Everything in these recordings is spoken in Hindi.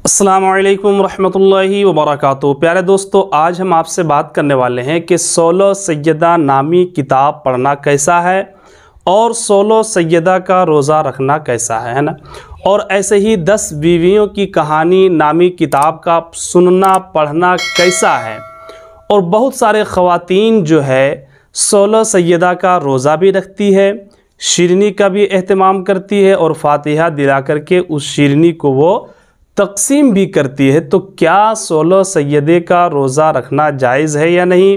अस्सलामु अलैकुम रहमतुल्लाहि व बरकातुहू। प्यारे दोस्तों, आज हम आपसे बात करने वाले हैं कि 16 सैयदा नामी किताब पढ़ना कैसा है और 16 सैयदा का रोज़ा रखना कैसा है ना। और ऐसे ही 10 बीवियों की कहानी नामी किताब का सुनना पढ़ना कैसा है। और बहुत सारे ख़वातीन जो है 16 सैयदा का रोज़ा भी रखती है, शीरनी का भी एहतमाम करती है और फातिहा दिला करके उस शीरनी को वो तक़सीम भी करती है। तो क्या 16 सैयदे का रोज़ा रखना जायज़ है या नहीं,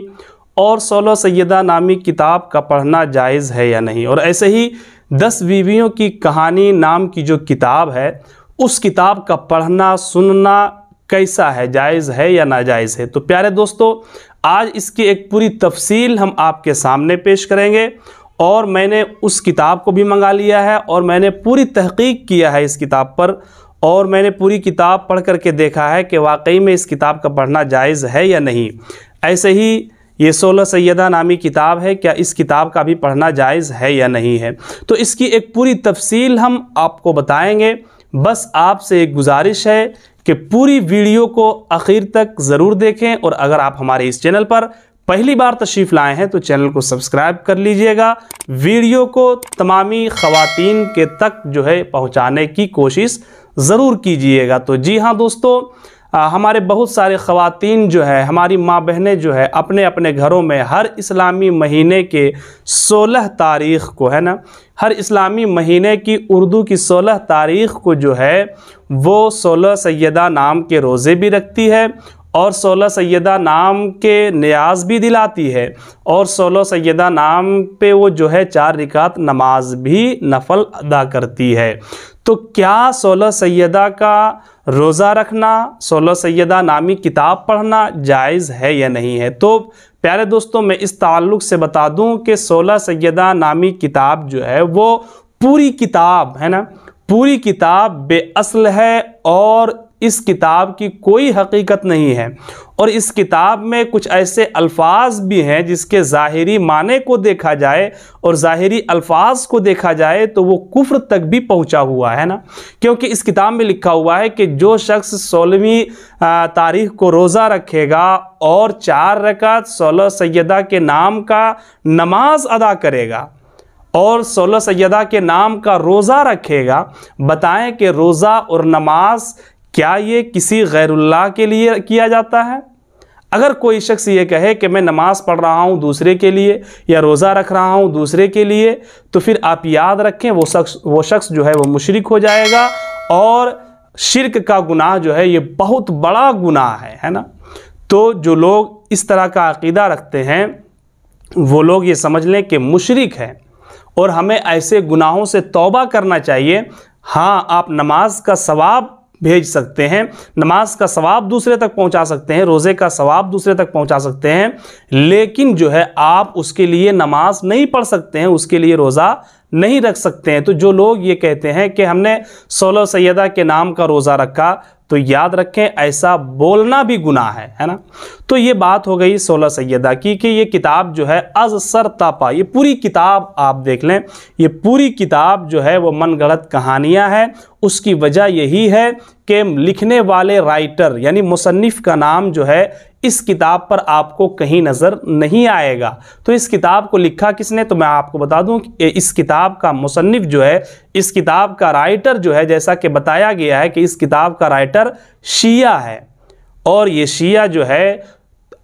और 16 सैयदा नामी किताब का पढ़ना जायज़ है या नहीं। और ऐसे ही 10 बीवियों की कहानी नाम की जो किताब है उस किताब का पढ़ना सुनना कैसा है, जायज़ है या नाजायज़ है। तो प्यारे दोस्तों, आज इसकी एक पूरी तफसील हम आपके सामने पेश करेंगे। और मैंने उस किताब को भी मंगा लिया है और मैंने पूरी तहक़ीक़ किया है इस किताब पर, और मैंने पूरी किताब पढ़ करके देखा है कि वाकई में इस किताब का पढ़ना जायज़ है या नहीं। ऐसे ही ये 16 सैयदा नामी किताब है, क्या इस किताब का भी पढ़ना जायज़ है या नहीं है। तो इसकी एक पूरी तफसील हम आपको बताएंगे। बस आपसे एक गुजारिश है कि पूरी वीडियो को आखिर तक ज़रूर देखें, और अगर आप हमारे इस चैनल पर पहली बार तशरीफ़ लाए हैं तो चैनल को सब्सक्राइब कर लीजिएगा। वीडियो को तमामी ख़वातीन के तक जो है पहुँचाने की कोशिश ज़रूर कीजिएगा। तो जी हाँ दोस्तों, हमारे बहुत सारे ख़वातीन जो है, हमारी माँ बहनें जो है, अपने अपने घरों में हर इस्लामी महीने के 16 तारीख़ को है ना, हर इस्लामी महीने की उर्दू की 16 तारीख़ को जो है वो 16 सैयदा नाम के रोज़े भी रखती है और 16 सैयदा नाम के नियाज़ भी दिलाती है, और 16 सैयदा नाम पे वो जो है 4 रिकात नमाज भी नफल अदा करती है। तो क्या 16 सैयदा का रोज़ा रखना, 16 सैयदा नामी किताब पढ़ना जायज़ है या नहीं है। तो प्यारे दोस्तों, मैं इस ताल्लुक़ से बता दूं कि 16 सैयदा नामी किताब जो है वो पूरी किताब है ना, पूरी किताब बेअसल है और इस किताब की कोई हकीकत नहीं है। और इस किताब में कुछ ऐसे अल्फाज भी हैं जिसके ज़ाहिरी माने को देखा जाए और ज़ाहिरी अल्फाज को देखा जाए तो वो कुफ्र तक भी पहुंचा हुआ है ना। क्योंकि इस किताब में लिखा हुआ है कि जो शख्स 16वीं तारीख़ को रोज़ा रखेगा और 4 रकात 16 सैयदा के नाम का नमाज अदा करेगा और 16 सैयदा के नाम का रोज़ा रखेगा, बताएं कि रोज़ा और नमाज क्या ये किसी गैरुल्लाह के लिए किया जाता है। अगर कोई शख्स ये कहे कि मैं नमाज़ पढ़ रहा हूँ दूसरे के लिए या रोज़ा रख रहा हूँ दूसरे के लिए, तो फिर आप याद रखें वो शख्स जो है वो मुशरिक हो जाएगा। और शिर्क का गुनाह जो है ये बहुत बड़ा गुनाह है ना। तो जो लोग इस तरह का अक़ीदा रखते हैं वो लोग ये समझ लें कि मुशरिक है, और हमें ऐसे गुनाहों से तौबा करना चाहिए। हाँ, आप नमाज का सवाब भेज सकते हैं, नमाज का सवाब दूसरे तक पहुंचा सकते हैं, रोज़े का सवाब दूसरे तक पहुंचा सकते हैं, लेकिन जो है आप उसके लिए नमाज नहीं पढ़ सकते हैं, उसके लिए रोज़ा नहीं रख सकते हैं। तो जो लोग ये कहते हैं कि हमने 16 सैयदा के नाम का रोज़ा रखा, तो याद रखें ऐसा बोलना भी गुनाह है ना। तो ये बात हो गई 16 सैयदा की कि ये किताब जो है अज सर तापा, ये पूरी किताब आप देख लें, ये पूरी किताब जो है वो मनगढ़ंत कहानियाँ हैं। उसकी वजह यही है कि लिखने वाले राइटर यानी मुसन्निफ़ का नाम जो है इस किताब पर आपको कहीं नज़र नहीं आएगा। तो इस किताब को लिखा किसने, तो मैं आपको बता दूं कि इस किताब का मुसन्निफ़ जो है, इस किताब का राइटर जो है, जैसा कि बताया गया है कि इस किताब का राइटर शिया है, और ये शिया जो है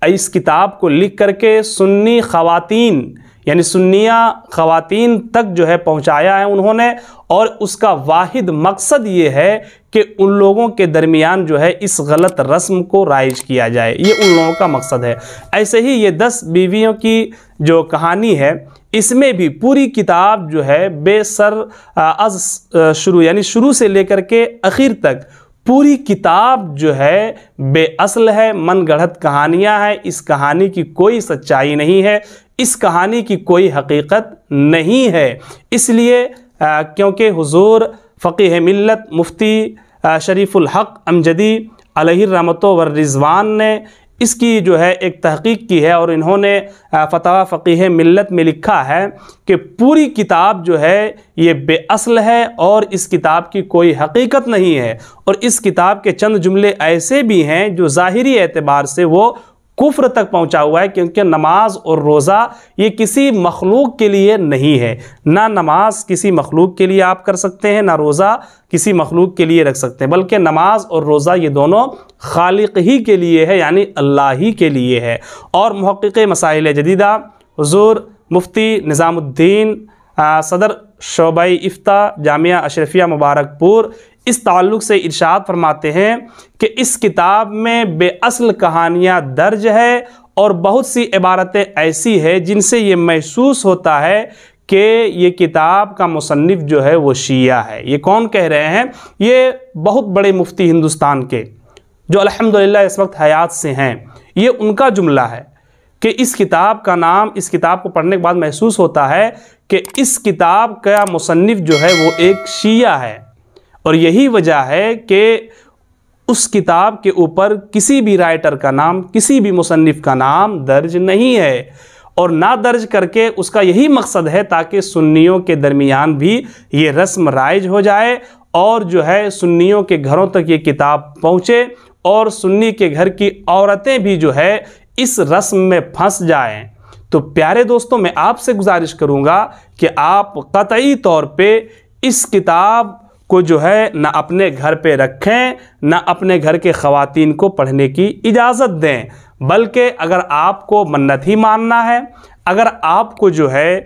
इस किताब को लिख करके सुन्नी ख़वातीन यानी सुन्निया ख़वातीन तक जो है पहुंचाया है उन्होंने। और उसका वाहिद मकसद ये है कि उन लोगों के दरमियान जो है इस गलत रस्म को राइज किया जाए, ये उन लोगों का मकसद है। ऐसे ही ये 10 बीवियों की जो कहानी है, इसमें भी पूरी किताब जो है बेसर शुरू यानी शुरू से लेकर के आखिर तक पूरी किताब जो है बेअसल है, मनगढ़ंत कहानियाँ हैं। इस कहानी की कोई सच्चाई नहीं है, इस कहानी की कोई हकीकत नहीं है। इसलिए क्योंकि हुजूर फ़क़ीह मिल्लत मुफ्ती शरीफुल हक़ अमजदी अलैहि रहमतो व रिज़वान ने इसकी जो है एक तहकीक की है और इन्होंने फतवा फ़क़ीह मिल्लत में लिखा है कि पूरी किताब जो है ये बेअसल है और इस किताब की कोई हकीकत नहीं है, और इस किताब के चंद जुमले ऐसे भी हैं जो ज़ाहिरी एतबार से वो कुफ्र तक पहुंचा हुआ है, क्योंकि नमाज और रोज़ा ये किसी मखलूक के लिए नहीं है। ना नमाज किसी मखलूक के लिए आप कर सकते हैं, ना रोज़ा किसी मखलूक के लिए रख सकते हैं, बल्कि नमाज और रोज़ा ये दोनों खालिक ही के लिए है, यानी अल्लाह ही के लिए है। और मुहक्किक़ मसाइल जदीदा हुज़ूर मुफ्ती निज़ामुद्दीन सदर शोबाई इफ्ता जामिया अशरफिया मुबारकपुर इस ताल्लुक़ से इरशाद फरमाते हैं कि इस किताब में बेअसल कहानियाँ दर्ज है और बहुत सी इबारतें ऐसी है जिनसे ये महसूस होता है कि ये किताब का मुसन्निफ़ जो है वो शिया है। ये कौन कह रहे हैं? ये बहुत बड़े मुफ्ती हिंदुस्तान के जो अल्हम्दुलिल्लाह इस वक्त हयात से हैं, ये उनका जुमला है कि इस किताब का नाम, इस किताब को पढ़ने के बाद महसूस होता है कि इस किताब का मुसन्निफ़ जो है वो एक शिया है। और यही वजह है कि उस किताब के ऊपर किसी भी राइटर का नाम, किसी भी मुसन्निफ़ का नाम दर्ज नहीं है, और ना दर्ज करके उसका यही मकसद है ताकि सुन्नियों के दरमियान भी ये रस्म राइज हो जाए और जो है सुन्नियों के घरों तक ये किताब पहुँचे और सुन्नी के घर की औरतें भी जो है इस रस्म में फंस जाएं। तो प्यारे दोस्तों, मैं आपसे गुजारिश करूँगा कि आप कतई तौर पे इस किताब को जो है ना अपने घर पे रखें, ना अपने घर के ख़वातीन को पढ़ने की इजाज़त दें, बल्कि अगर आपको मन्नत ही मानना है, अगर आपको जो है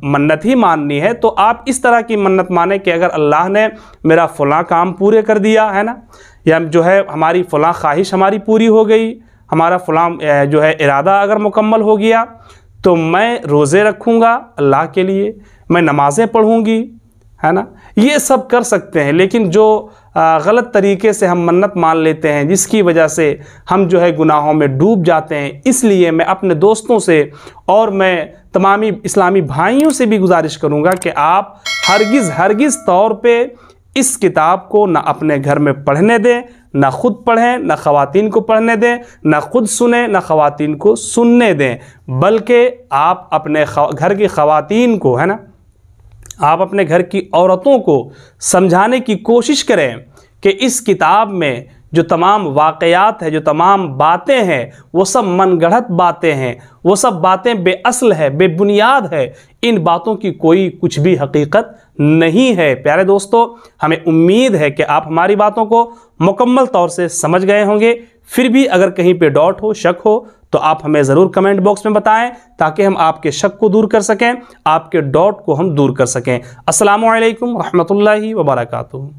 मन्नत ही माननी है, तो आप इस तरह की मन्नत माने कि अगर अल्लाह ने मेरा फ़लाँ काम पूरे कर दिया है ना, या जो है हमारी फ़लाँ ख्वाहिश हमारी पूरी हो गई, हमारा फ़लाँ जो है इरादा अगर मुकम्मल हो गया, तो मैं रोज़े रखूँगा अल्लाह के लिए, मैं नमाज़ें पढ़ूँगी, है ना। ये सब कर सकते हैं, लेकिन जो गलत तरीके से हम मन्नत मान लेते हैं जिसकी वजह से हम जो है गुनाहों में डूब जाते हैं, इसलिए मैं अपने दोस्तों से और मैं तमामी इस्लामी भाइयों से भी गुजारिश करूंगा कि आप हरगिज़ तौर पे इस किताब को ना अपने घर में पढ़ने दें, ना खुद पढ़ें, ना ख़वातीन को पढ़ने दें, ना खुद सुने, ना ख़वातीन को सुनने दें, बल्कि आप अपने घर की ख़वातीन को, है ना, आप अपने घर की औरतों को समझाने की कोशिश करें कि इस किताब में जो तमाम वाक़यात है, जो तमाम बातें हैं, वो सब मनगढ़ंत बातें हैं, वो सब बातें बेअसल है, बेबुनियाद है, इन बातों की कोई कुछ भी हकीकत नहीं है। प्यारे दोस्तों, हमें उम्मीद है कि आप हमारी बातों को मुकम्मल तौर से समझ गए होंगे। फिर भी अगर कहीं पे डाउट हो, शक हो, तो आप हमें ज़रूर कमेंट बॉक्स में बताएं ताकि हम आपके शक को दूर कर सकें, आपके डाउट को हम दूर कर सकें। अस्सलामु अलैकुम रहमतुल्लाहि व बरकातुहू।